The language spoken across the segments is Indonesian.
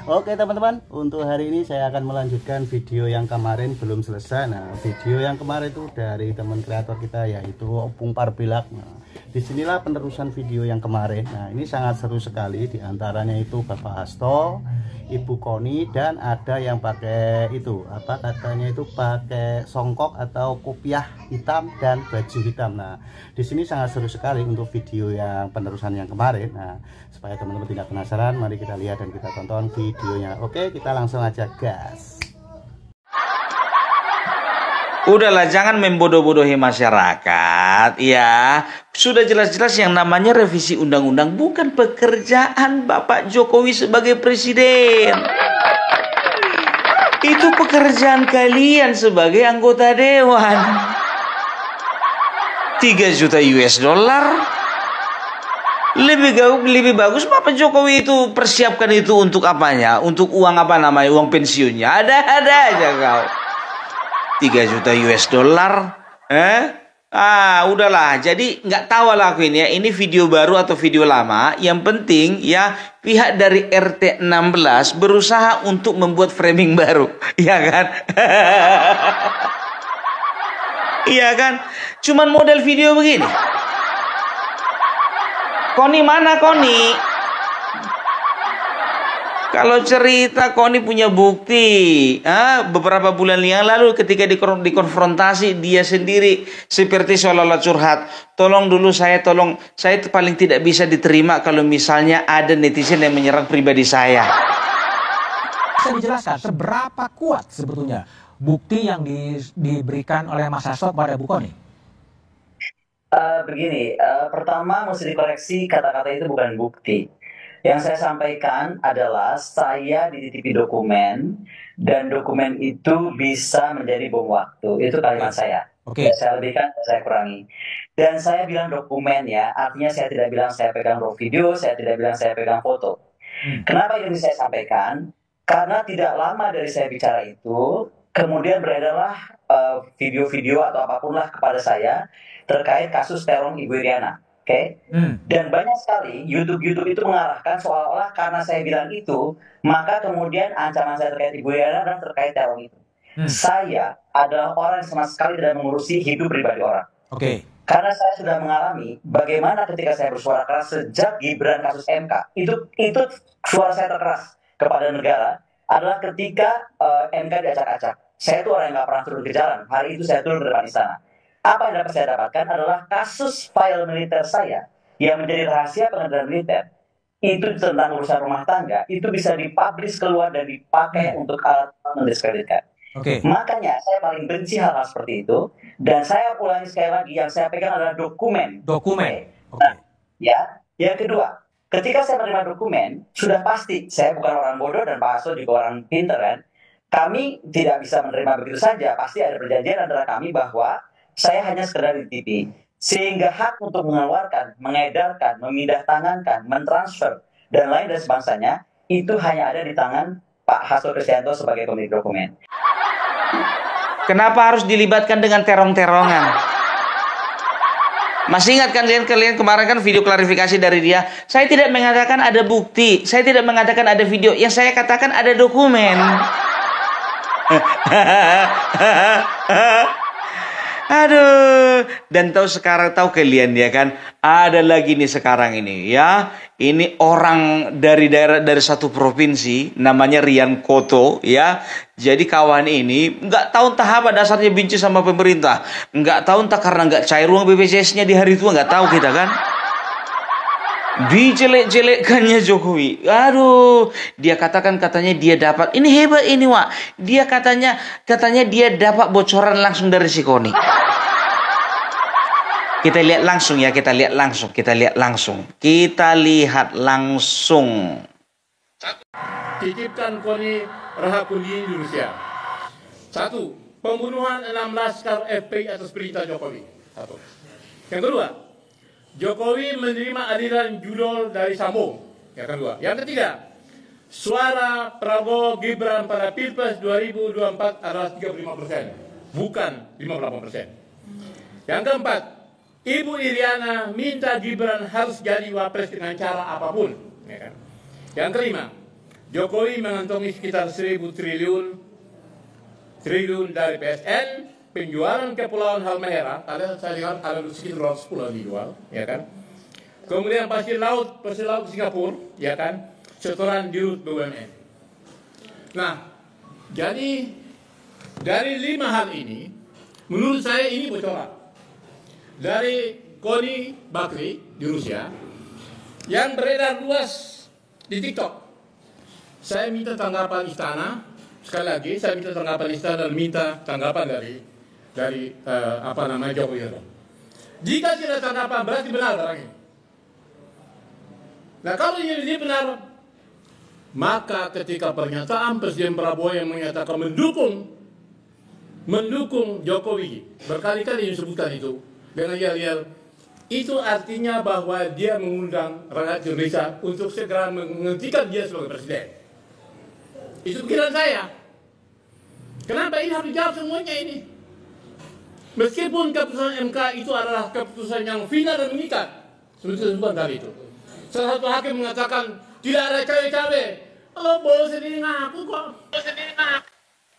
Oke teman-teman, untuk hari ini saya akan melanjutkan video yang kemarin belum selesai. Nah, video yang kemarin itu dari teman kreator kita yaitu Opung Parbilak. Nah, disinilah penerusan video yang kemarin. Nah, ini sangat seru sekali. Di antaranya itu Bapak Hasto, Ibu Koni, dan ada yang pakai itu apa katanya itu pakai songkok atau kopiah hitam dan baju hitam. Nah, di sini sangat seru sekali untuk video yang penerusan yang kemarin. Nah, supaya teman-teman tidak penasaran, mari kita lihat dan kita tonton videonya. Oke, kita langsung aja gas. Udahlah, jangan membodoh-bodohi masyarakat ya. Sudah jelas-jelas yang namanya revisi undang-undang bukan pekerjaan Bapak Jokowi sebagai presiden. Itu pekerjaan kalian sebagai anggota dewan. 3 juta US dollar. Lebih bagus Bapak Jokowi itu persiapkan itu untuk apanya? Untuk uang apa namanya? Uang pensiunnya. Ada aja kau. 3 juta US dollar. Udahlah. Jadi nggak tahu lah aku ini ya. Ini video baru atau video lama. Yang penting ya pihak dari RT 16 berusaha untuk membuat framing baru. Iya kan? Iya kan? Cuman model video begini. Koni mana Koni? Kalau cerita Koni punya bukti. Beberapa bulan yang lalu ketika dikonfrontasi dia sendiri seperti seolah-olah curhat. Tolong saya paling tidak bisa diterima kalau misalnya ada netizen yang menyerang pribadi saya. Bisa dijelaskan seberapa kuat sebetulnya bukti yang diberikan oleh Mas Hasto kepada Bu Koni? Begini, pertama mesti dikoreksi kata-kata itu bukan bukti. Yang saya sampaikan adalah saya dititipi dokumen dan dokumen itu bisa menjadi bom waktu. Itu kalimat saya. Oke. Saya lebihkan, saya kurangi. Dan saya bilang dokumen ya, artinya saya tidak bilang saya pegang raw video, saya tidak bilang saya pegang foto. Kenapa ini saya sampaikan? Karena tidak lama dari saya bicara itu, kemudian beredarlah video-video atau apapun lah kepada saya terkait kasus teror Ibu Iriana, oke? Dan banyak sekali YouTube itu mengarahkan seolah-olah karena saya bilang itu, maka kemudian ancaman saya terkait Ibu Iriana dan terkait teror itu. Saya adalah orang yang sama sekali tidak mengurusi hidup pribadi orang. Oke. Karena saya sudah mengalami bagaimana ketika saya bersuara keras sejak Gibran kasus MK, itu suara saya terkeras kepada negara adalah ketika MK diacak-acak. Saya itu orang yang nggak pernah turun ke jalan. Hari itu saya turun ke depan istana. Apa yang dapat saya dapatkan adalah kasus file militer saya yang menjadi rahasia pengadilan militer. Itu tentang urusan rumah tangga, itu bisa dipublish keluar dan dipakai untuk alat mendiskreditkan. Makanya saya paling benci hal-hal seperti itu. Dan saya ulangi sekali lagi, yang saya pegang adalah dokumen. Nah, ya, yang kedua, ketika saya menerima dokumen, sudah pasti saya bukan orang bodoh dan Pak Hasto juga orang pinter kan. Kami tidak bisa menerima begitu saja. Pasti ada perjanjian antara kami bahwa saya hanya sekedar dititipi. Sehingga hak untuk mengeluarkan, mengedarkan, memindah tangankan, mentransfer, dan lain dan sebangsanya, itu hanya ada di tangan Pak Hasto Kristianto sebagai pemilik dokumen. Kenapa harus dilibatkan dengan terong-terongan? Masih ingat kan kalian kemarin kan video klarifikasi dari dia? Saya tidak mengatakan ada bukti. Saya tidak mengatakan ada video. Yang saya katakan ada dokumen. Aduh, dan tahu kalian ya kan, ada lagi nih sekarang ini ya. Ini orang dari satu provinsi namanya Rian Koto ya. Jadi kawan ini nggak tahu entah apa dasarnya benci sama pemerintah. Nggak tahu entah karena nggak cair uang BPJS-nya di hari itu, nggak tahu kita kan. Dijelek-jelekkannya Jokowi. Aduh, dia katanya dia dapat. Ini hebat ini, Wak. Dia katanya dia dapat bocoran langsung dari si Koni. Kita lihat langsung. Titipkan Koni Rahakuni Indonesia. 1. Pembunuhan 6 laskar FPI atas perintah Jokowi. 1. Yang kedua, Jokowi menerima aliran judul dari Sambo. Yang kedua. Yang ketiga, suara Prabowo Gibran pada Pilpres 2024 adalah 35%, bukan 58%. Yang keempat, Ibu Iriana minta Gibran harus jadi wapres dengan cara apapun. Yang kelima, Jokowi mengantongi sekitar 1.000 triliun dari PSN, penjualan Kepulauan Halmahera, saya dengar ada sekitar 10 dijual, ya kan? Kemudian pasir laut Singapura, ya kan? Setoran di Rut BUMN. Nah, jadi dari 5 hal ini, menurut saya ini bocoran dari Koni Bakri di Rusia yang beredar luas di TikTok. Saya minta tanggapan istana, sekali lagi saya minta tanggapan istana dan minta tanggapan dari Jokowi. Jika tidak tanggapan berarti benar barang ini. Nah kalau ini benar, maka ketika pernyataan Presiden Prabowo yang menyatakan mendukung Jokowi, berkali-kali disebutkan itu dengan yel-yel, itu artinya bahwa dia mengundang rakyat Indonesia untuk segera menghentikan dia sebagai presiden. Itu pikiran saya. Kenapa ini harus dijawab semuanya ini? Meskipun keputusan MK itu adalah keputusan yang final dan mengikat, seperti disebutkan tadi itu. Salah satu hakim mengatakan tidak ada cawe-cawe. Oh, boleh sendiri ngaku kok.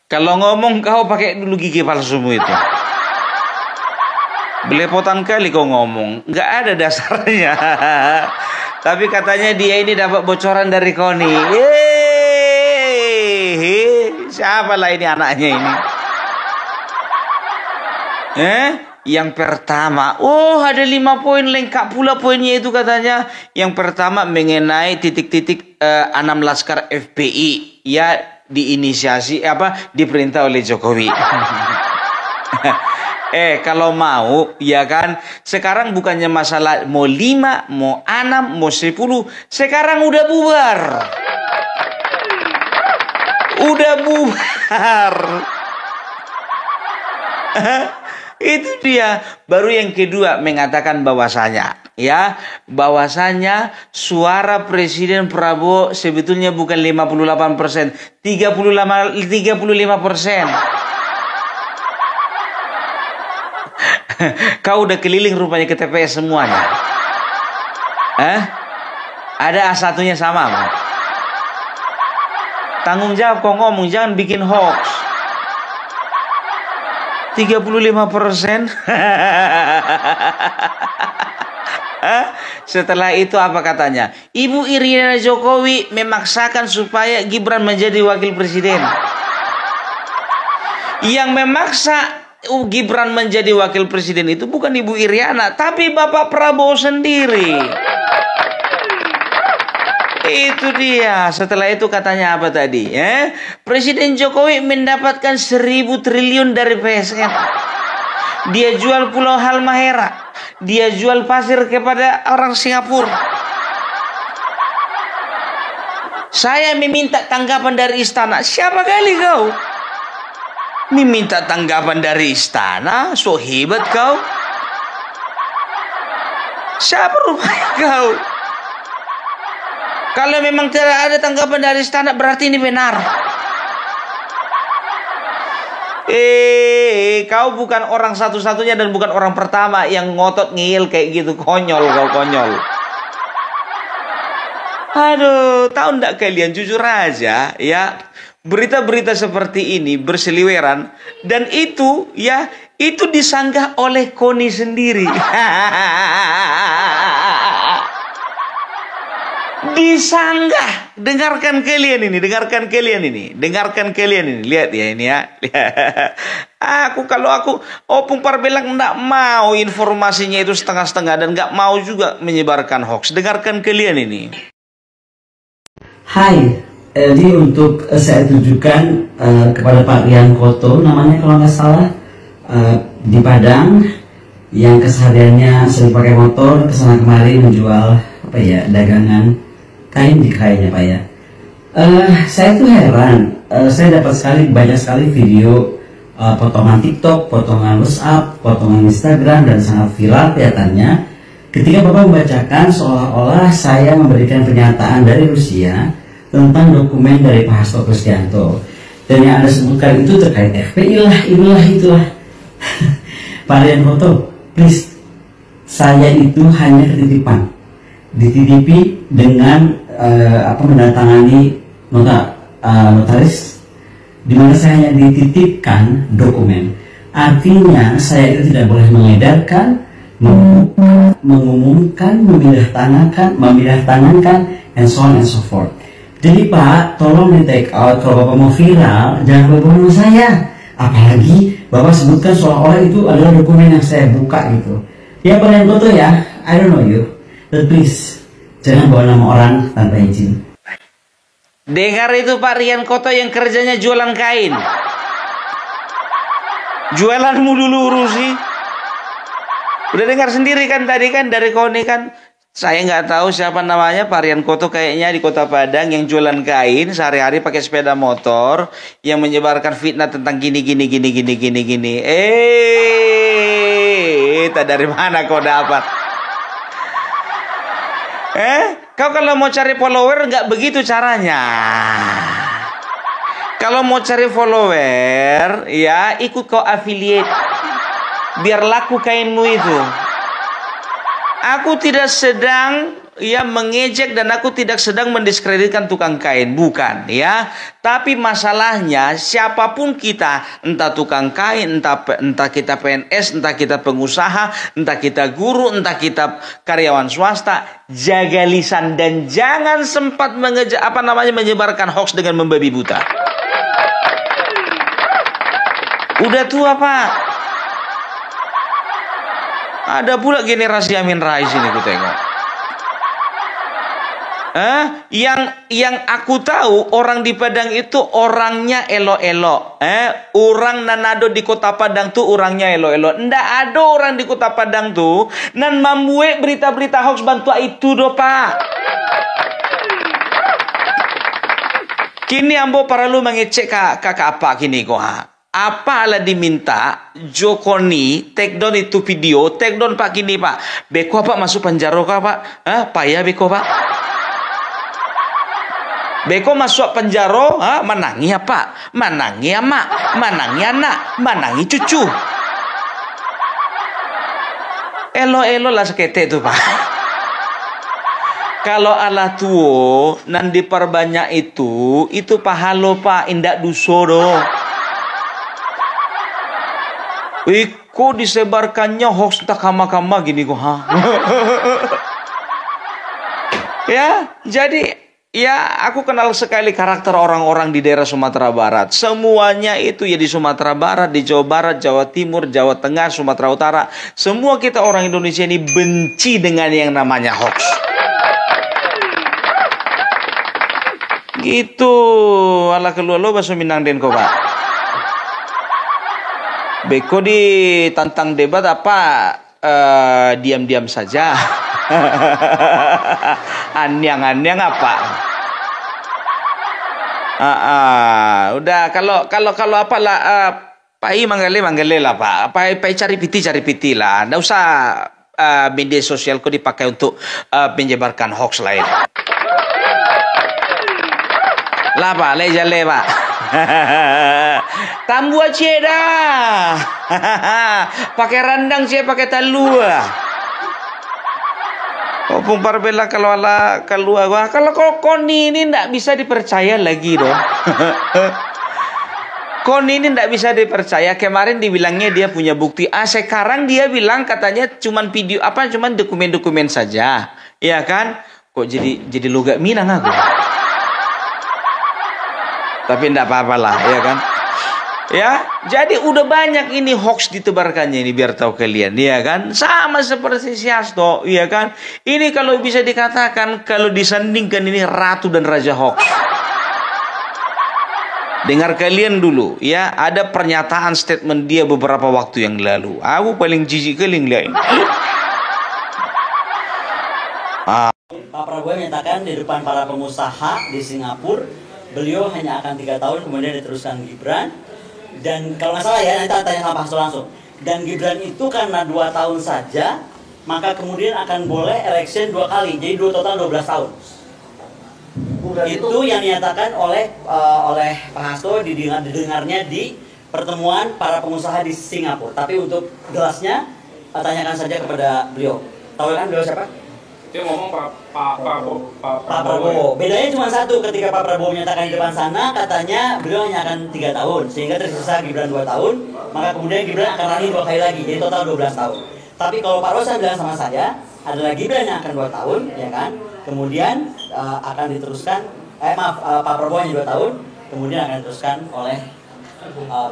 Kalau ngomong kau pakai dulu gigi palsumu itu. Belepotan kali kau ngomong, nggak ada dasarnya. Tapi katanya dia ini dapat bocoran dari Koni. Siapa lah ini anaknya ini? Yang pertama, ada 5 poin, lengkap pula poinnya itu katanya. Yang pertama mengenai titik-titik 6 laskar FPI ya diinisiasi diperintah oleh Jokowi. Kalau mau ya kan, sekarang bukannya masalah mau 5, mau 6, mau 10, sekarang udah bubar. Udah bubar. Itu dia. Baru yang kedua mengatakan bahwasanya suara Presiden Prabowo sebetulnya bukan 58%, 35%. Kau udah keliling rupanya ke TPS semuanya. Ada A1-nya sama. Tanggung jawab kau ngomong, jangan bikin hoax. 35%. Setelah itu apa katanya? Ibu Iriana Jokowi memaksakan supaya Gibran menjadi wakil presiden. Yang memaksa Gibran menjadi wakil presiden itu bukan Ibu Iriana, tapi Bapak Prabowo sendiri. Itu dia. Setelah itu katanya apa tadi? Presiden Jokowi mendapatkan 1.000 triliun dari PSN. Dia jual Pulau Halmahera. Dia jual pasir kepada orang Singapura. Saya meminta tanggapan dari istana. Siapa kali kau? Meminta tanggapan dari istana? So hebat kau. Siapa rupanya kau? Kalau memang tidak ada tanggapan dari istana, berarti ini benar. Kau bukan orang satu-satunya dan bukan orang pertama yang ngotot ngil kayak gitu. Konyol kau, konyol. Aduh, tahu enggak kalian, jujur aja ya, berita-berita seperti ini berseliweran, dan itu disanggah oleh Koni sendiri. Disanggah. Dengarkan kalian ini, lihat ya ini ya. Kalau aku Opung Parbelang enggak mau informasinya itu setengah-setengah dan enggak mau juga menyebarkan hoax. Dengarkan kalian ini. Hai, jadi untuk saya tujukan kepada Pak Rian Koto, namanya kalau nggak salah, di Padang, yang kesehariannya sering pakai motor kesana kemari menjual dagangan kain di kayaknya Pak ya. Saya tuh heran, saya dapat banyak sekali video potongan TikTok, potongan WhatsApp, potongan Instagram, dan sangat viral kelihatannya ketika Bapak membacakan seolah-olah saya memberikan pernyataan dari Rusia tentang dokumen dari Pak Hasto Kristianto, dan yang Anda sebutkan itu terkait FPI lah, itulah. Pak Rian Koto, please, saya itu hanya ketitipan, dititipi dengan mendatangani notaris, di mana saya hanya dititipkan dokumen. Artinya saya itu tidak boleh mengedarkan, mengumumkan, memindah tangankan, and so on and so forth. Jadi Pak, tolong di take out kalau Bapak mau viral, jangan bawa nama saya. Apalagi Bapak sebutkan seolah-olah itu adalah dokumen yang saya buka gitu. Ya Pak Rian Koto ya, I don't know you, but please jangan bawa nama orang tanpa izin. Dengar itu Pak Rian Koto yang kerjanya jualan kain. Jualanmu dulu urusi. Udah dengar sendiri kan tadi kan dari Koni kan. Saya nggak tahu siapa namanya, Pak Rian Koto kayaknya di Kota Padang yang jualan kain sehari-hari pakai sepeda motor yang menyebarkan fitnah tentang gini. Tak dari mana kau dapat? Kau kalau mau cari follower nggak begitu caranya. Kalau mau cari follower, ya ikut kau affiliate. Biar laku kainmu itu. Aku tidak sedang mengejek dan aku tidak sedang mendiskreditkan tukang kain, bukan ya. Tapi masalahnya siapapun kita, entah tukang kain, entah kita PNS, entah kita pengusaha, entah kita guru, entah kita karyawan swasta, jaga lisan dan jangan sempat menyebarkan hoax dengan membabi buta. Udah tua Pak. Ada pula generasi Amin Rais ini ku tengok. Yang aku tahu orang di Padang itu orangnya elo-elo. Orang Nanado di Kota Padang tuh orangnya elo-elo. Ndak ada orang di Kota Padang tuh nan membuat berita-berita hoax bantu itu do Pak. Kini ambo perlu mengecek kakak apa kini kok ha. Apa lah diminta Jokoni take down itu video, take down Pak gini Pak. Beko Pak masuk penjara kah Pak? Payah Beko Pak. Beko masuk penjara, menangi apa? Menangi emak, menangi anak, menangi cucu. Elo-elo lah sekete itu Pak. Kalau ala tuo nan diperbanyak itu pahalo Pak, indak duso. Kok disebarkannya hoax tak kama-kama gini kok ha? Ya, jadi ya aku kenal sekali karakter orang-orang di daerah Sumatera Barat. Semuanya itu ya di Sumatera Barat, di Jawa Barat, Jawa Timur, Jawa Tengah, Sumatera Utara. Semua kita orang Indonesia ini benci dengan yang namanya hoax. Gitu, ala keluar lo bahasa Minang den kok Pak. Beko ditantang debat apa diam-diam saja. Anyang-anyang apa? Udah kalau apalah pai manggale lah Pak. Pai cari piti lah. Nggak usah media sosial kok dipakai untuk menyebarkan hoax lain. Lah Pak, le Pak. Tambu aja dah. Pakai randang sih, pakai talua. Opung Parbela kalau ala keluar gua. Kalau Koni ini ndak bisa dipercaya lagi dong. Koni ini ndak bisa dipercaya. Kemarin dibilangnya dia punya bukti. Sekarang dia bilang katanya cuman video cuman dokumen-dokumen saja. Iya kan? Kok jadi logat Minang aku. Tapi enggak apa-apa lah, ya kan? Ya, jadi udah banyak ini hoax ditebarkannya ini biar tahu kalian, ya kan? Sama seperti si Hasto, ya kan? Ini kalau bisa dikatakan kalau disandingkan ini ratu dan raja hoax. Dengar kalian dulu, ya, ada pernyataan statement dia beberapa waktu yang lalu. Aku paling jijik kali ngeliat ini. Pak Prabowo menyatakan di depan para pengusaha di Singapura, beliau hanya akan 3 tahun kemudian diteruskan Gibran. Dan kalau nggak salah ya, nanti tanya sama Pak Hasto langsung. Dan Gibran itu karena 2 tahun saja, maka kemudian akan boleh election 2 kali, jadi total 12 tahun. Itu yang dinyatakan oleh Pak Hasto didengarnya di pertemuan para pengusaha di Singapura. Tapi untuk jelasnya tanyakan saja kepada beliau. Tahu kan beliau siapa? Dia ngomong Pak Prabowo. Bedanya cuma satu, ketika Pak Prabowo menyatakan di depan sana, katanya beliau hanya akan 3 tahun, sehingga tersisa Gibran 2 tahun, maka kemudian Gibran akan running 2 kali lagi, jadi total 12 tahun. Tapi kalau Pak Rosan bilang sama saya, adalah Gibran yang akan 2 tahun, ya kan? Kemudian akan diteruskan, Pak Prabowo hanya 2 tahun, kemudian akan diteruskan oleh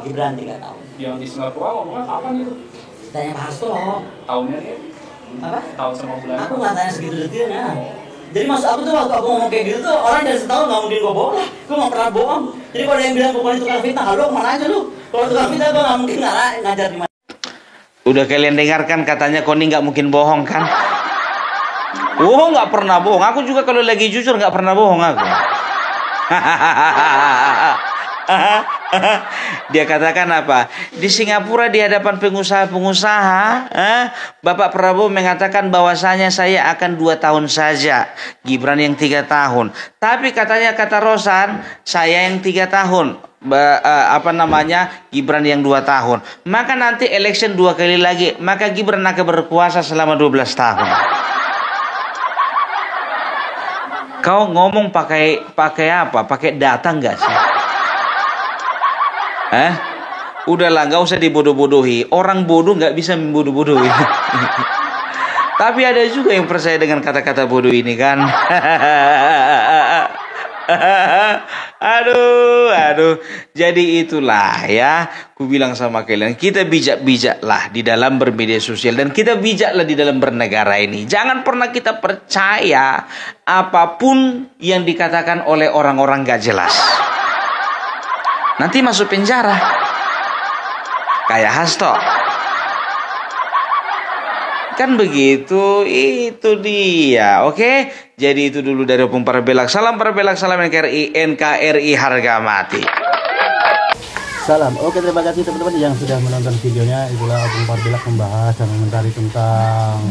Gibran 3 tahun. Yang di Singapura ngomongnya kapan itu? Tanya Pak Hasto. Tahunnya dia? Apa? Tahun sama bulan. Aku nggak tanya segitu detailnya. Jadi maksud aku tuh waktu aku ngomong kayak gitu tuh, orang dari setahun nggak mungkin gue bohong lah. Gue nggak pernah bohong. Jadi kalau ada yang bilang pokoknya tukang fitnah, halo kemana aja lu? Kalau tukang fitnah gue nggak mungkin ngajar di mana. Udah kalian dengarkan katanya Koni nggak mungkin bohong kan? Oh, nggak pernah bohong. Aku juga kalau lagi jujur nggak pernah bohong aku. Dia katakan apa? Di Singapura di hadapan pengusaha-pengusaha, Bapak Prabowo mengatakan bahwasanya saya akan 2 tahun saja, Gibran yang 3 tahun. Tapi katanya kata Rosan, saya yang 3 tahun. Gibran yang 2 tahun. Maka nanti election 2 kali lagi, maka Gibran akan berkuasa selama 12 tahun. Kau ngomong pakai apa? Pakai data enggak sih? Udahlah, nggak usah dibodoh-bodohi. Orang bodoh nggak bisa membodoh-bodohi. Tapi ada juga yang percaya dengan kata-kata bodoh ini kan. Aduh. Jadi itulah ya, ku bilang sama kalian, kita bijak-bijaklah di dalam bermedia sosial dan kita bijaklah di dalam bernegara ini. Jangan pernah kita percaya apapun yang dikatakan oleh orang-orang gak jelas. Nanti masuk penjara kayak Hasto. Kan begitu, itu dia. Oke, jadi itu dulu dari Opung Parabelak. Salam Parabelak, salam NKRI harga mati. Salam. Oke, terima kasih teman-teman yang sudah menonton videonya. Itulah Opung Parabelak membahas dan mengomentari tentang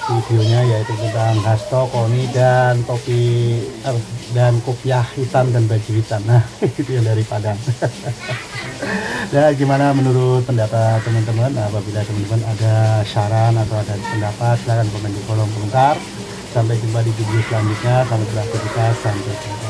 videonya, yaitu tentang Hasto, Koni, dan topi dan kopiah hitam dan baju hitam. Nah, itu yang dari Padang. Ya, gimana menurut pendapat teman-teman? Apabila teman-teman ada saran atau ada pendapat, silahkan komen di kolom komentar. Sampai jumpa di video selanjutnya. Salam beraktivitas, sampai jumpa.